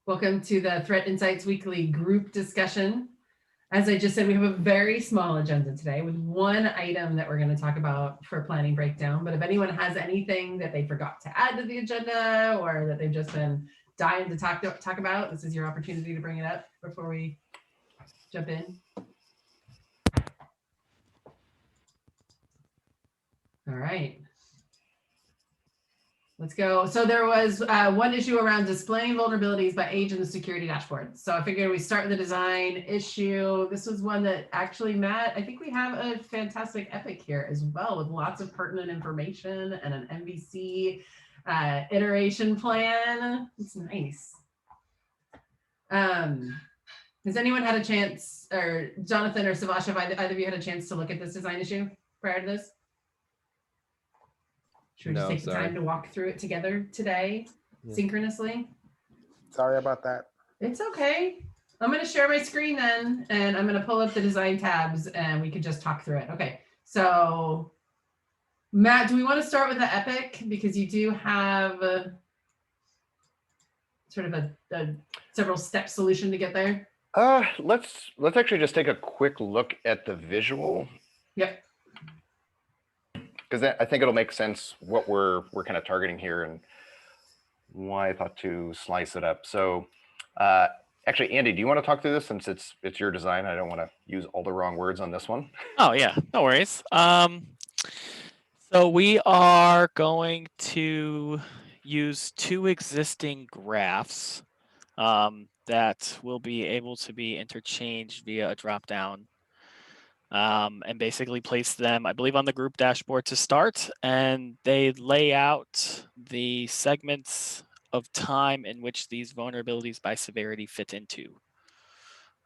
Welcome to the Threat Insights Weekly group discussion. As I just said, we have a very small agenda today with one item that we're going to talk about for planning breakdown. But if anyone has anything that they forgot to add to the agenda or that they've just been dying to talk about, this is your opportunity to bring it up before we jump in. All right. Let's go. So there was one issue around displaying vulnerabilities by age in the security dashboard. So I figured we start with the design issue. This was one that actually, Matt, I think we have a fantastic epic here as well with lots of pertinent information and an MVC iteration plan. It's nice. Has anyone had a chance, or Jonathan or Savasha, have either of you had a chance to look at this design issue prior to this? Should we just take the time to walk through it together today, synchronously? Sorry about that. It's okay. I'm going to share my screen then, and I'm going to pull up the design tabs, and we could just talk through it. Okay, so Matt, do we want to start with the epic? Because you do have sort of a several step solution to get there. Let's actually just take a quick look at the visual. Yep. Because I think it'll make sense what we're kind of targeting here and why I thought to slice it up. So actually, Andy, do you want to talk through this since it's your design? I don't want to use all the wrong words on this one. Oh yeah, no worries. So we are going to use two existing graphs that will be able to be interchanged via a dropdown. And basically place them, I believe, on the group dashboard to start, and they lay out the segments of time in which these vulnerabilities by severity fit into.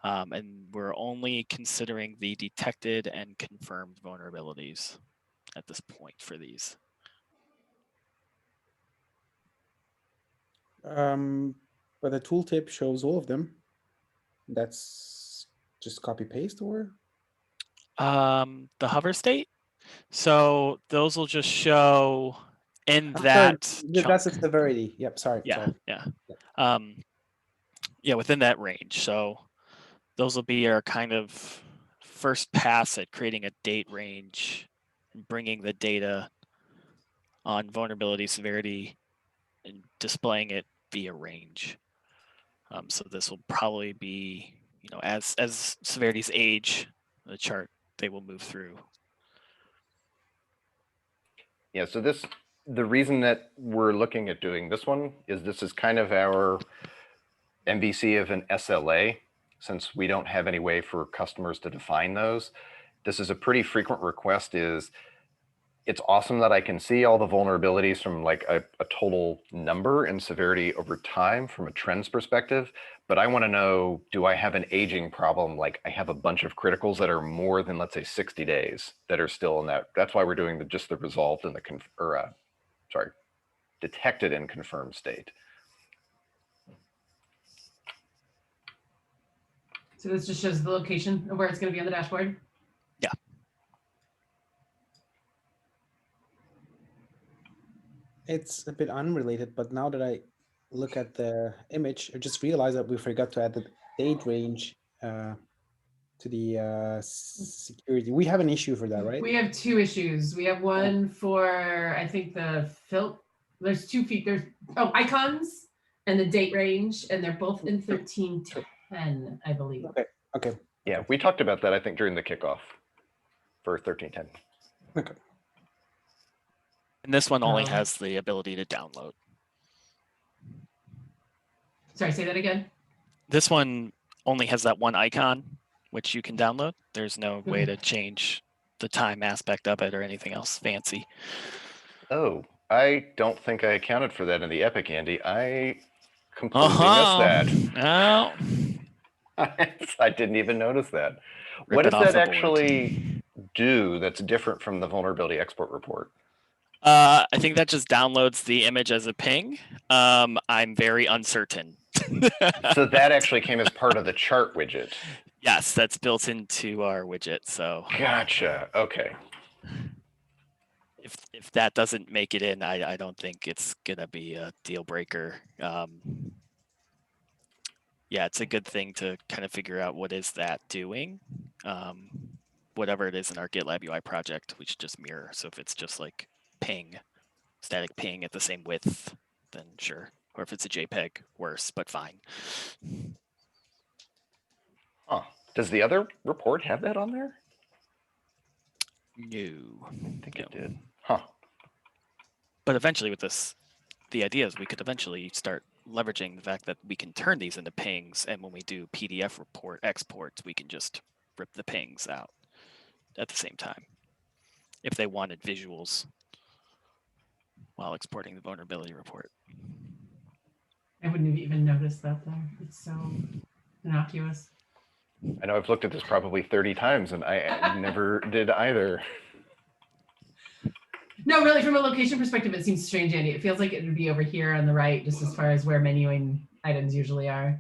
And we're only considering the detected and confirmed vulnerabilities at this point for these. But the tooltip shows all of them. That's just copy paste or? The hover state. So those will just show in that. That's the severity. Yep. Sorry. Yeah. Sorry. Yeah. Yeah, within that range. So those will be our kind of first pass at creating a date range and bringing the data on vulnerability severity and displaying it via range. So this will probably be, as severities age the chart, they will move through. Yeah, so the reason that we're looking at doing this one is this is kind of our MVC of an SLA, since we don't have any way for customers to define those. This is a pretty frequent request. It's awesome that I can see all the vulnerabilities from like a total number and severity over time from a trends perspective, but I want to know, do I have an aging problem? Like I have a bunch of criticals that are more than, let's say, 60 days that are still in that. That's why we're doing just the resolved and detected and confirmed state. So this just shows the location of where it's going to be on the dashboard? Yeah. It's a bit unrelated, but now that I look at the image, I just realized that we forgot to add the date range to the security. We have an issue for that, right? We have two issues. We have one for, I think there's 2 feet. There's icons and the date range, and they're both in 1310, I believe. Okay. Yeah, we talked about that, I think, during the kickoff for 1310. Okay. And this one only has the ability to download. Sorry, say that again. This one only has that one icon, which you can download. There's no way to change the time aspect of it or anything else fancy. Oh, I don't think I accounted for that in the Epic, Andy. I completely missed that. No. I didn't even notice that. What does that actually do that's different from the vulnerability export report? I think that just downloads the image as a ping. I'm very uncertain. So that actually came as part of the chart widget. Yes, that's built into our widget. So gotcha. Okay. If that doesn't make it in, I don't think it's gonna be a deal breaker. yeah, it's a good thing to kind of figure out what is that doing. Whatever it is in our GitLab UI project, we should just mirror. So if it's just like ping, static ping at the same width, then sure. Or if it's a JPEG, worse, but fine. Huh. Does the other report have that on there? No. I think it No. did. Huh. But eventually with this, the idea is we could eventually start leveraging the fact that we can turn these into pings. And when we do PDF report exports, we can just rip the pings out at the same time if they wanted visuals while exporting the vulnerability report. I wouldn't have even noticed that though. It's so innocuous. I know I've looked at this probably 30 times and I never did either. No, really, from a location perspective, it seems strange, Andy. It feels like it would be over here on the right, just as far as where menuing items usually are.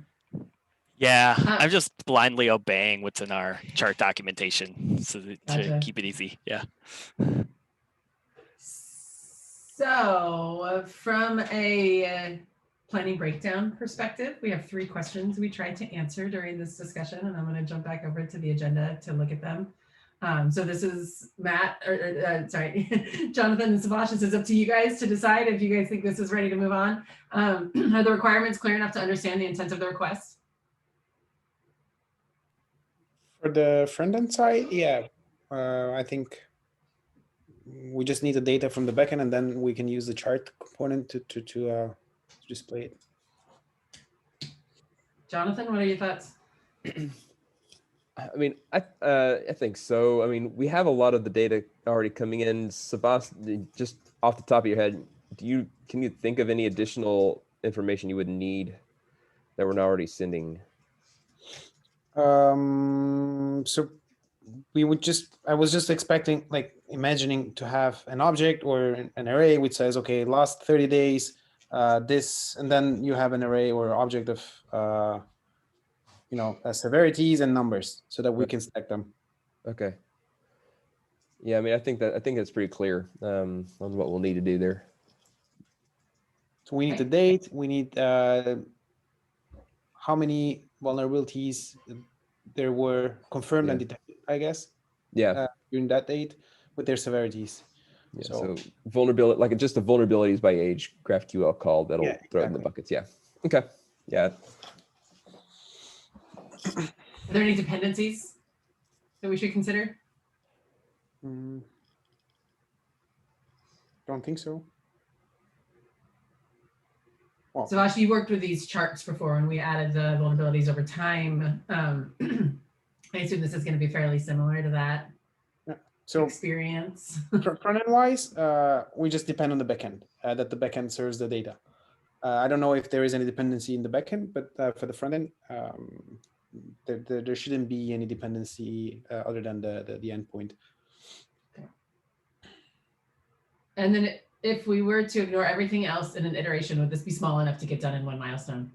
Yeah, I'm just blindly obeying what's in our chart documentation to Gotcha. keep it easy. Yeah. So from a planning breakdown perspective, we have 3 questions we tried to answer during this discussion, and I'm going to jump back over to the agenda to look at them. So this is Matt, sorry, Jonathan and Subhash. This is up to you guys to decide if you guys think this is ready to move on. Are the requirements clear enough to understand the intent of the request? For the front-end side, yeah, I think we just need the data from the backend, and then we can use the chart component to display it. Jonathan, what are your thoughts? I mean, I think so. I mean, we have a lot of the data already coming in. Sebastian, just off the top of your head, can you think of any additional information you would need that we're not already sending? So we would I was just expecting, like, imagining to have an object or an array which says, okay, last 30 days, this, and then you have an array or object of, severities and numbers so that we can stack them. Okay. Yeah, I mean, I think that's pretty clear on what we'll need to do there. So we need the date. We need how many vulnerabilities there were confirmed and detected, I guess. Yeah. During that date with their severities. Yeah. So vulnerability, like just the vulnerabilities by age GraphQL call that'll throw it in the buckets. Yeah. Okay. Yeah. Are there any dependencies that we should consider? Don't think so. Well, so actually, you worked with these charts before when we added the vulnerabilities over time. I assume this is going to be fairly similar to that experience. Front-end wise, we just depend on the backend, that the backend serves the data. I don't know if there is any dependency in the backend, but for the front end, there shouldn't be any dependency other than the endpoint. Okay. And then if we were to ignore everything else in an iteration, would this be small enough to get done in one milestone?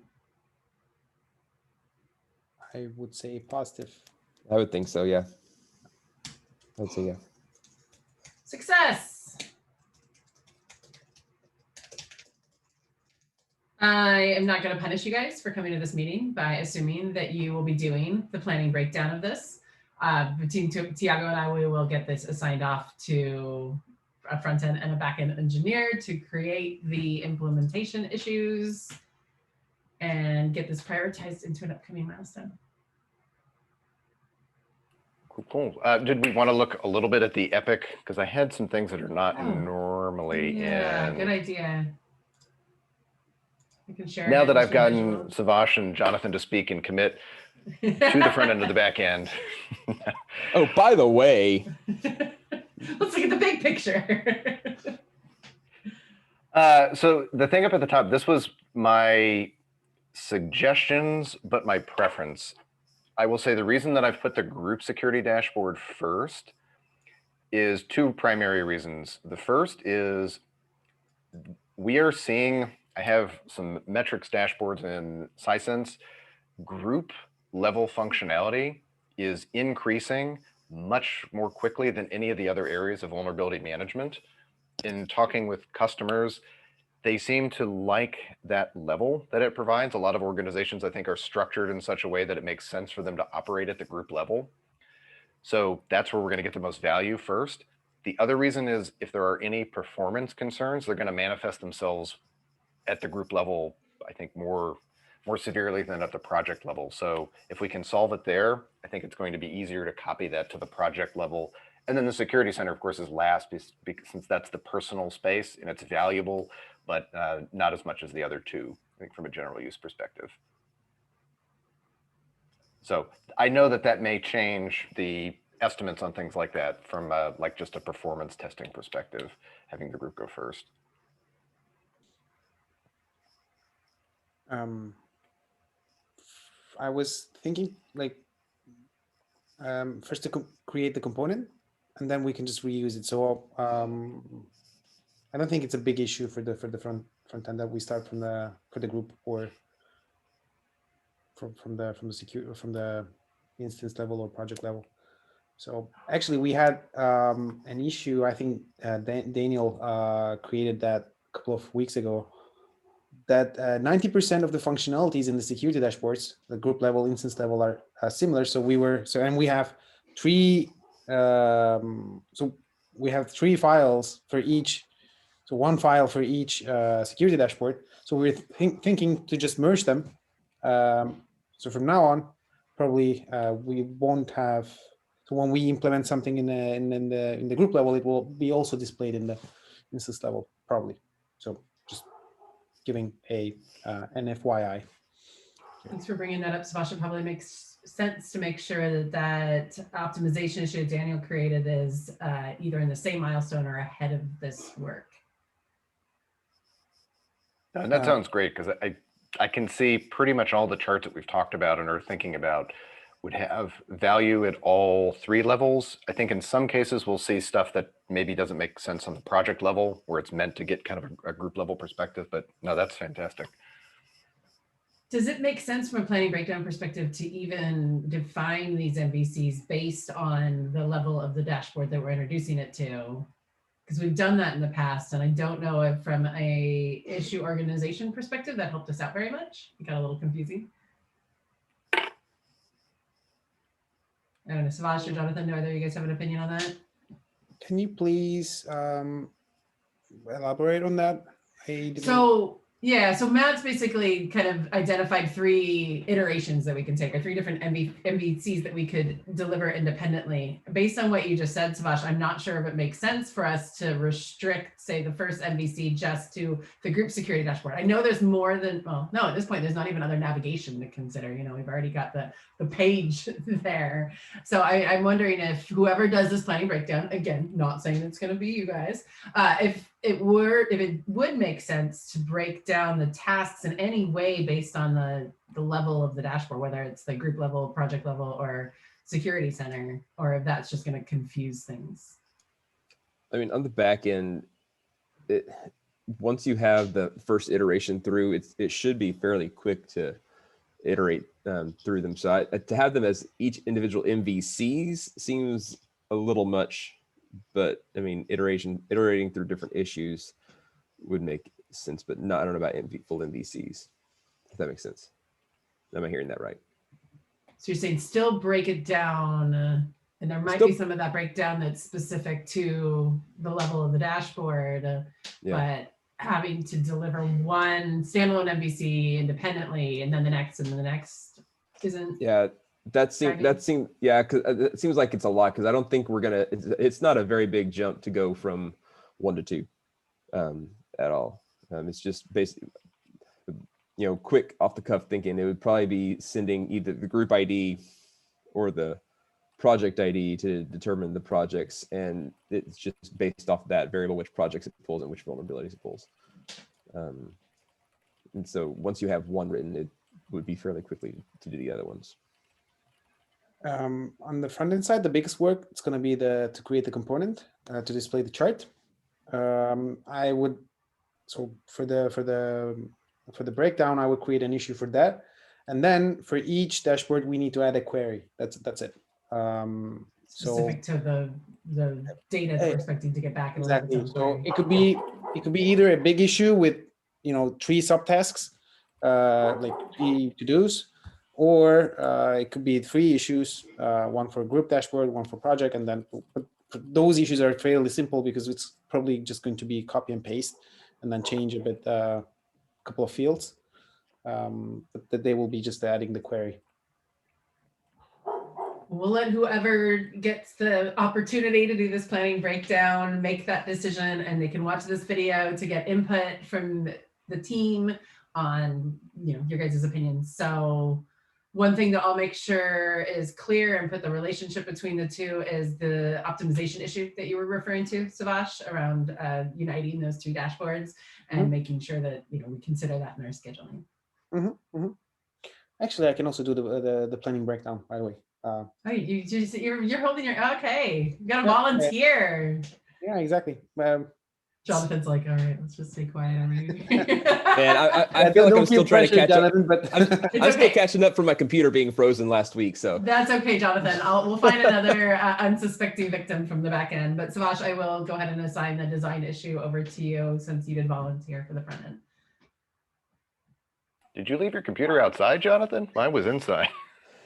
I would say positive. I would think so, yeah. I would say, yeah. Success! I am not going to punish you guys for coming to this meeting by assuming that you will be doing the planning breakdown of this. Between Tiago and I, we will get this assigned off to a front end and a back end engineer to create the implementation issues and get this prioritized into an upcoming milestone. Cool. Did we want to look a little bit at the epic? Because I had some things that are not normally in. Good idea. I can share. Now that I've gotten Savash and Jonathan to speak and commit to the front end of the back end. Oh, by the way. Let's look at the big picture. So the thing up at the top, this was my suggestions, but my preference. I will say the reason that I've put the group security dashboard first is 2 primary reasons. The first is we are seeing, I have some metrics dashboards in Sisense, group level functionality is increasing much more quickly than any of the other areas of vulnerability management. In talking with customers, they seem to like that level that it provides. A lot of organizations, I think, are structured in such a way that it makes sense for them to operate at the group level. So that's where we're going to get the most value first. The other reason is if there are any performance concerns, they're going to manifest themselves at the group level, I think, more severely than at the project level. So if we can solve it there, I think it's going to be easier to copy that to the project level. And then the security center, of course, is last because since that's the personal space and it's valuable, but not as much as the other two, I think, from a general use perspective. So I know that that may change the estimates on things like that from like just a performance testing perspective, having the group go first. I was thinking like first to create the component, and then we can just reuse it. So I don't think it's a big issue for the front end that we start from the for the group or from the instance level or project level. So actually, we had an issue. I think Daniel created that a couple of weeks ago. That 90% of the functionalities in the security dashboards, the group level, instance level, are similar. So and we have three. So we have three files for each. So one file for each security dashboard. So we're thinking to just merge them. So from now on, probably we won't have. So when we implement something in the group level, it will be also displayed in the instance level, probably. So just giving an FYI. Thanks for bringing that up, Sebastian. Probably makes sense to make sure that optimization issue Daniel created is either in the same milestone or ahead of this work. And that sounds great because I can see pretty much all the charts that we've talked about and are thinking about would have value at all three levels. I think in some cases we'll see stuff that maybe doesn't make sense on the project level where it's meant to get kind of a group level perspective, but no, that's fantastic. Does it make sense from a planning breakdown perspective to even define these MVCs based on the level of the dashboard that we're introducing it to? Because we've done that in the past, and I don't know if from a issue organization perspective that helped us out very much. It got a little confusing. I don't know, Savas or Jonathan, do either of you guys have an opinion on that? Can you please elaborate on that? So Matt's basically kind of identified three iterations that we can take, or three different MVCs that we could deliver independently. Based on what you just said, Savas, I'm not sure if it makes sense for us to restrict, say, the first MVC just to the group security dashboard. I know there's more than, well, no, at this point, there's not even other navigation to consider. You know, we've already got the page there. So I'm wondering if whoever does this planning breakdown, again, not saying it's going to be you guys, if it would make sense to break down the tasks in any way based on the level of the dashboard, whether it's the group level, project level, or security center, or if that's just going to confuse things. I mean, on the back end, once you have the first iteration through, it should be fairly quick to iterate through them. So to have them as each individual MVCs seems a little much. But I mean, iterating through different issues would make sense, but I don't know about full MVCs, if that makes sense. Am I hearing that right? So you're saying still break it down, and there might be some of that breakdown that's specific to the level of the dashboard, but having to deliver one standalone MVC independently, and then the next, and then the next isn't. Yeah. That seems because it seems like it's a lot, because I don't think we're gonna. It's not a very big jump to go from 1 to 2 at all. It's just basically, quick off the cuff thinking. It would probably be sending either the group ID or the project ID to determine the projects, and it's just based off that variable which projects it pulls and which vulnerabilities it pulls. And so once you have one written, it would be fairly quickly to do the other ones. On the front end side, the biggest work it's going to be to create the component to display the chart. I would for the breakdown, I would create an issue for that, and then for each dashboard we need to add a query. That's it. Specific to the data that we're expecting to get back. Exactly. So it could be either a big issue with 3 subtasks, like 3 to-dos, or it could be 3 issues, one for group dashboard, one for project, and then but those issues are fairly simple because it's probably just going to be copy and paste and then change a bit, a couple of fields, but that they will be just adding the query. We'll let whoever gets the opportunity to do this planning breakdown make that decision, and they can watch this video to get input from the team on your guys' opinions. So one thing that I'll make sure is clear and put the relationship between the two is the optimization issue that you were referring to, Savash, around uniting those 2 dashboards and making sure that we consider that in our scheduling. Actually, I can also do the planning breakdown, by the way. Oh, you're holding your okay. You got to volunteer. Yeah, exactly. Jonathan's like, all right, let's just stay quiet. Man, I feel like I'm still trying to catch Jonathan, up. But I'm still catching up from my computer being frozen last week. So that's okay, Jonathan. We'll find another unsuspecting victim from the back end. But Savash, I will go ahead and assign the design issue over to you since you did volunteer for the front end. Did you leave your computer outside, Jonathan? Mine was inside.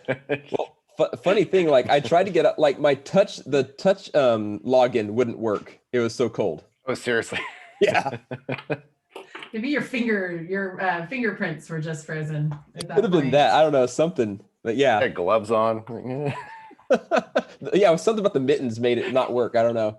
Well, funny thing, like I tried to get up, like the touch login wouldn't work. It was so cold. Oh, seriously? Yeah. Maybe your fingerprints were just frozen. Could have been that. I don't know, something. But yeah. Had gloves on. Yeah, it was something about the mittens made it not work. I don't know.